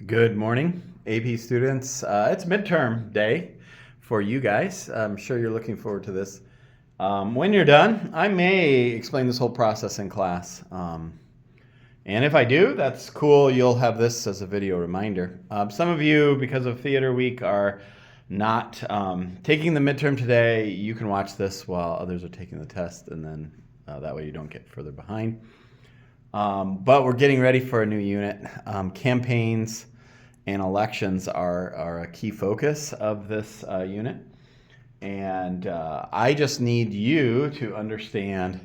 Good morning, AP students. It's midterm day for you guys. I'm sure you're looking forward to this. When you're done, I may explain this whole process in class. And if I do, that's cool. You'll have this as a video reminder. Some of you, because of Theater Week, are not taking the midterm today. You can watch this while others are taking the test, and then that way you don't get further behind. But we're getting ready for a new unit. Campaigns and elections are a key focus of this unit. And I just need you to understand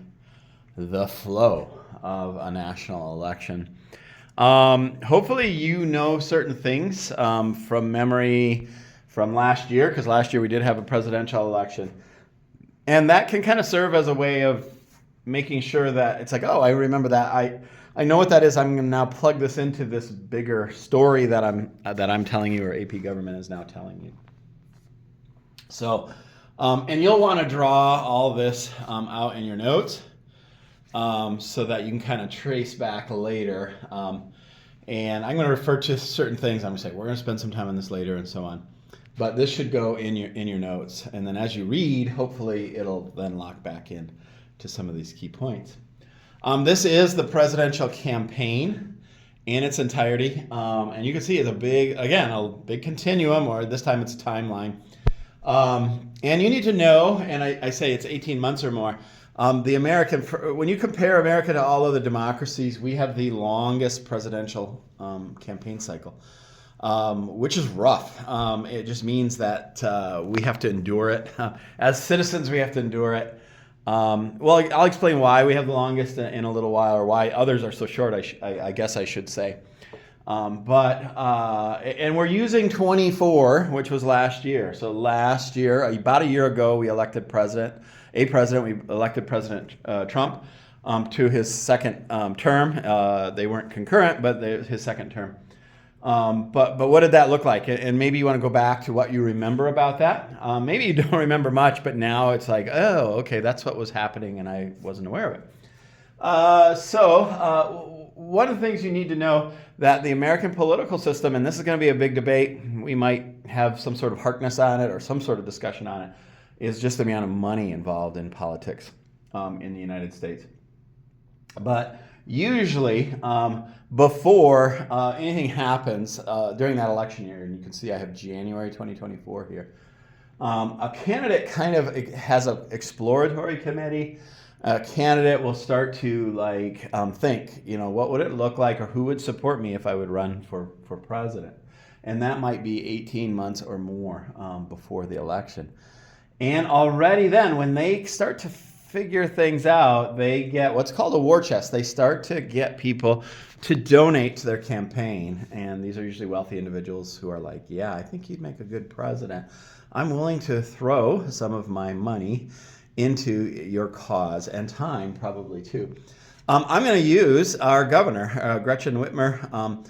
the flow of a national election. Hopefully you know certain things from memory from last year, because last year we did have a presidential election. And that can kind of serve as a way of making sure that it's like, oh, I remember that. I know what that is. I'm going to now plug this into this bigger story that I'm telling you, or AP Government is now telling you. So, and you'll want to draw all this out in your notes so that you can kind of trace back later. And I'm going to refer to certain things. I'm going to say we're going to spend some time on this later, and so on. But this should go in your notes, and then as you read, hopefully it'll then lock back in to some of these key points. This is the presidential campaign in its entirety, and you can see it's a big continuum, or this time it's a timeline. And you need to know, and I say it's 18 months or more. When you compare America to all other democracies, we have the longest presidential campaign cycle, which is rough. It just means that we have to endure it. As citizens, we have to endure it. Well, I'll explain why we have the longest in a little while, or why others are so short, I guess I should say. And we're using 24, which was last year. So last year, about a year ago, we elected we elected President Trump to his second term. They weren't concurrent, but his second term. But what did that look like? And maybe you want to go back to what you remember about that. Maybe you don't remember much, but now it's like, oh, okay, that's what was happening, and I wasn't aware of it. One of the things you need to know that the American political system, and this is going to be a big debate, we might have some sort of harkness on it or some sort of discussion on it, is just the amount of money involved in politics in the United States. But usually, before anything happens during that election year, and you can see I have January 2024 here, a candidate kind of has an exploratory committee. A candidate will start to think, what would it look like, or who would support me if I would run for president? And that might be 18 months or more before the election. And already then, when they start to figure things out, they get what's called a war chest. They start to get people to donate to their campaign. And these are usually wealthy individuals who are like, yeah, I think you'd make a good president. I'm willing to throw some of my money into your cause, and time probably too. I'm going to use our governor, Gretchen Whitmer.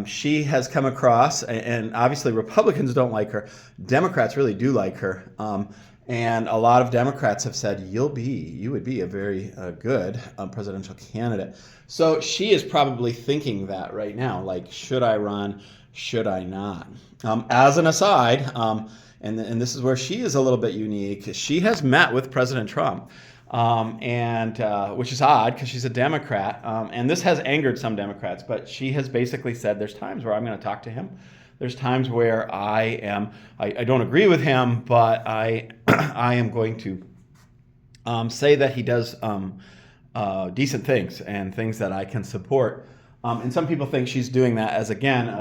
She has come across, and obviously Republicans don't like her. Democrats really do like her. And a lot of Democrats have said, you would be a very good presidential candidate. So she is probably thinking that right now, like, should I run? Should I not? As an aside, and this is where she is a little bit unique, she has met with President Trump, which is odd because she's a Democrat. And this has angered some Democrats, but she has basically said there's times where I'm going to talk to him. There's times where I don't agree with him, but I am going to say that he does decent things and things that I can support. And some people think she's doing that as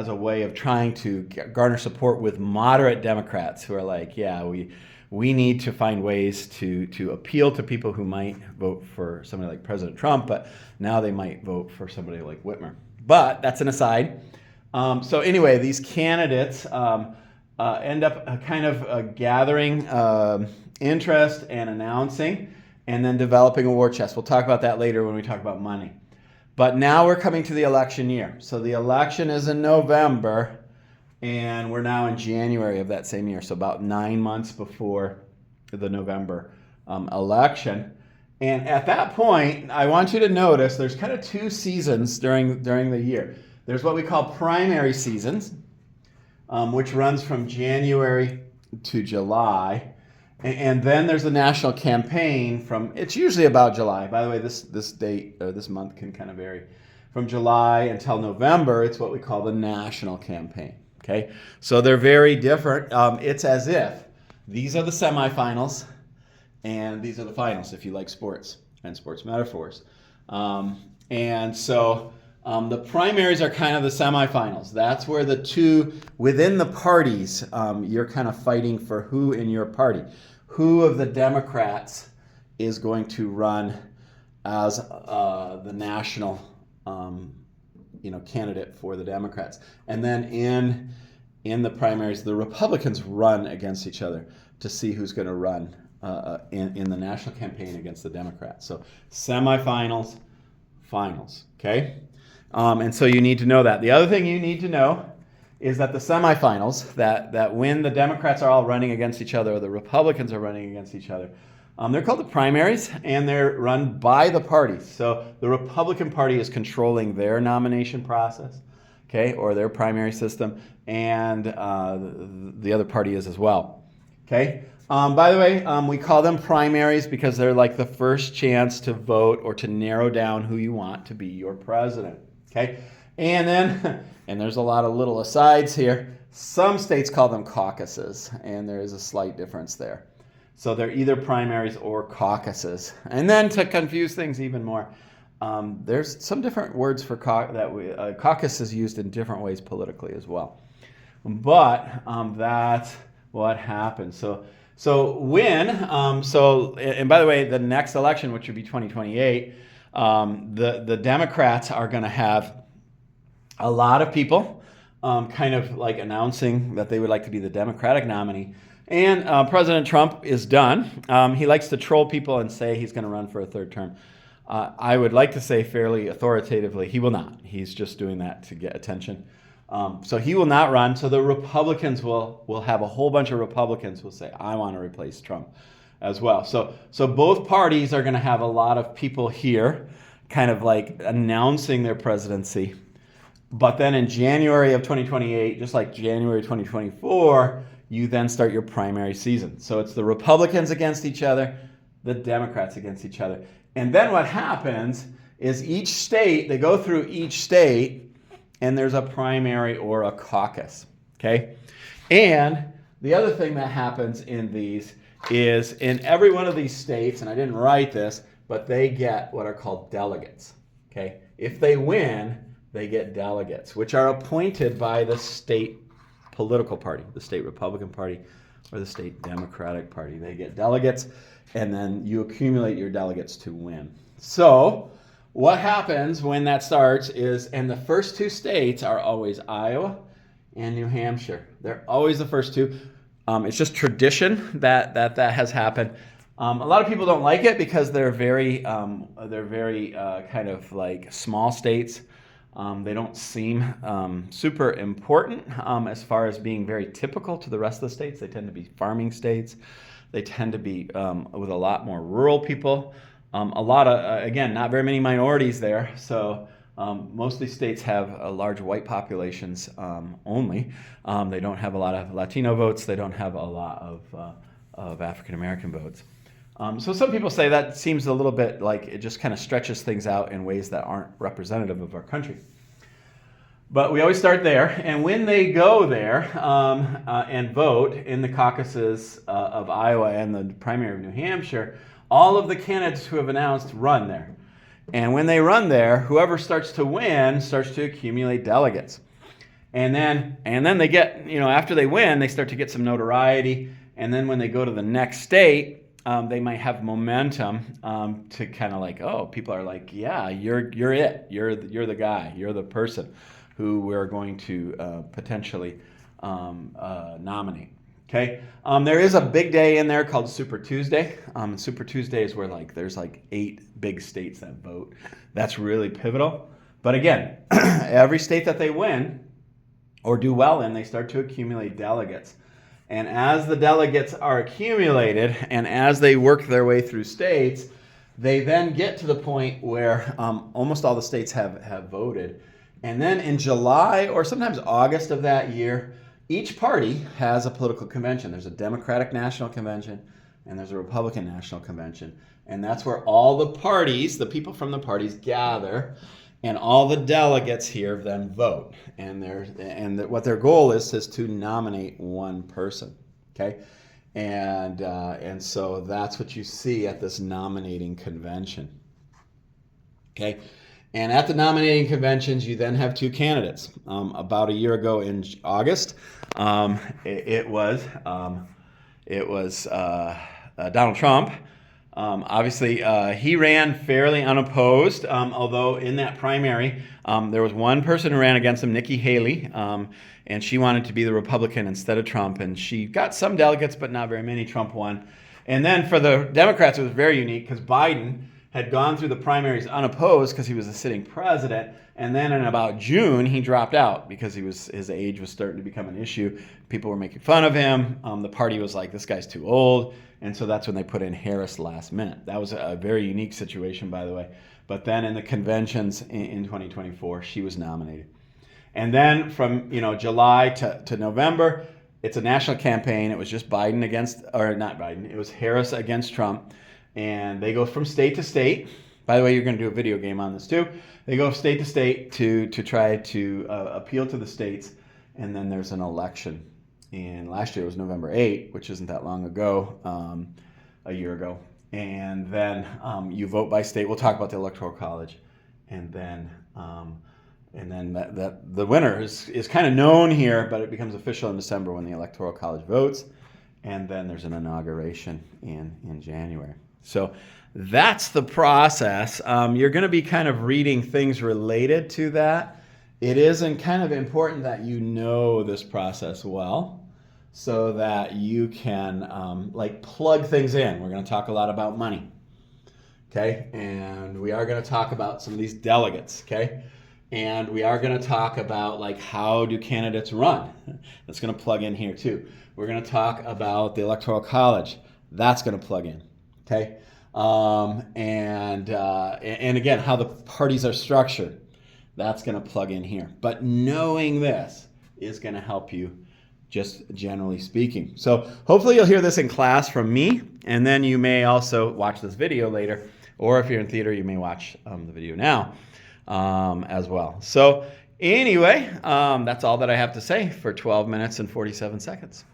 a way of trying to garner support with moderate Democrats who are like, yeah, we need to find ways to appeal to people who might vote for somebody like President Trump, but now they might vote for somebody like Whitmer. But that's an aside. So anyway, these candidates end up kind of gathering interest and announcing, and then developing a war chest. We'll talk about that later when we talk about money. But now we're coming to the election year. So the election is in November, and we're now in January of that same year. So about 9 months before the November election. And at that point, I want you to notice there's kind of two seasons during the year. There's what we call primary seasons, which runs from January to July. And then there's the national campaign it's usually about July. By the way, this date or this month can kind of vary. From July until November, it's what we call the national campaign. Okay, so they're very different. It's as if these are the semifinals and these are the finals, if you like sports and sports metaphors. And so the primaries are kind of the semifinals. That's where the two within the parties, you're kind of fighting for who in your party. Who of the Democrats is going to run as the national candidate for the Democrats. And then in the primaries, the Republicans run against each other to see who's going to run in the national campaign against the Democrats. So semifinals, finals, okay? And so you need to know that. The other thing you need to know is that the semifinals, that when the Democrats are all running against each other or the Republicans are running against each other, they're called the primaries, and they're run by the parties. So the Republican Party is controlling their nomination process, okay, or their primary system, and the other party is as well, okay? By the way, we call them primaries because they're like the first chance to vote or to narrow down who you want to be your president, okay? And then, and there's a lot of little asides here, some states call them caucuses, and there is a slight difference there. So they're either primaries or caucuses. And then to confuse things even more, there's some different words for caucus is used in different ways politically as well. But that's what happens. So and by the way, the next election, which would be 2028, the Democrats are going to have a lot of people kind of like announcing that they would like to be the Democratic nominee. And President Trump is done. He likes to troll people and say he's going to run for a third term. I would like to say fairly authoritatively, he will not. He's just doing that to get attention. So he will not run. So the Republicans will have a whole bunch of Republicans who will say, I want to replace Trump as well. So both parties are going to have a lot of people here kind of like announcing their presidency. But then in January of 2028, just like January 2024, you then start your primary season. So it's the Republicans against each other, the Democrats against each other. And then what happens is each state, they go through each state, and there's a primary or a caucus, okay? And the other thing that happens in these is in every one of these states, and I didn't write this, but they get what are called delegates, okay? If they win, they get delegates, which are appointed by the state political party, the state Republican Party or the state Democratic Party. They get delegates, and then you accumulate your delegates to win. So what happens when that starts is, and the first two states are always Iowa and New Hampshire. They're always the first two. It's just tradition that has happened. A lot of people don't like it because they're very kind of like small states. They don't seem super important as far as being very typical to the rest of the states. They tend to be farming states. They tend to be with a lot more rural people. A lot of, again, not very many minorities there. So most of these states have large white populations only. They don't have a lot of Latino votes. They don't have a lot of African-American votes. So some people say that seems a little bit like it just kind of stretches things out in ways that aren't representative of our country. But we always start there. And when they go there and vote in the caucuses of Iowa and the primary of New Hampshire, all of the candidates who have announced run there. And when they run there, whoever starts to win starts to accumulate delegates. And then they get, after they win, they start to get some notoriety. And then when they go to the next state, they might have momentum to kind of like, oh, people are like, yeah, you're it. You're the guy. You're the person who we're going to potentially nominate. Okay. There is a big day in there called Super Tuesday. Super Tuesday is where there's 8 big states that vote. That's really pivotal. But again, every state that they win or do well in, they start to accumulate delegates. And as the delegates are accumulated and as they work their way through states, they then get to the point where almost all the states have voted. And then in July or sometimes August of that year, each party has a political convention. There's a Democratic National Convention and there's a Republican National Convention. And that's where all the parties, the people from the parties gather, and all the delegates here then vote. And what their goal is to nominate one person. Okay? And so that's what you see at this nominating convention. Okay? And at the nominating conventions, you then have two candidates. About a year ago in August, it was Donald Trump. Obviously, he ran fairly unopposed, although in that primary, there was one person who ran against him, Nikki Haley, and she wanted to be the Republican instead of Trump, and she got some delegates, but not very many. Trump won. And then for the Democrats, it was very unique because Biden had gone through the primaries unopposed because he was a sitting president, and then in about June he dropped out because his age was starting to become an issue. People were making fun of him. The party was like, this guy's too old, and so that's when they put in Harris last minute. That was a very unique situation, by the way. But then in the conventions in 2024, she was nominated. And then from July to November, it's a national campaign. It was just Biden against, or not Biden, it was Harris against Trump. And they go from state to state. By the way, you're going to do a video game on this too. They go state to state to try to appeal to the states. And then there's an election. And last year it was November 8, which isn't that long ago, a year ago. And then you vote by state. We'll talk about the Electoral College. And then the winner is kind of known here, but it becomes official in December when the Electoral College votes. And then there's an inauguration in January. So that's the process. You're going to be kind of reading things related to that. It is kind of important that you know this process well so that you can plug things in. We're going to talk a lot about money. Okay? And we are going to talk about some of these delegates. Okay? And we are going to talk about how do candidates run. That's going to plug in here too. We're going to talk about the Electoral College. That's going to plug in. Okay, and again, how the parties are structured, that's going to plug in here. But knowing this is going to help you, just generally speaking. So hopefully you'll hear this in class from me, and then you may also watch this video later, or if you're in theater, you may watch the video now as well. So anyway, that's all that I have to say for 12 minutes and 47 seconds.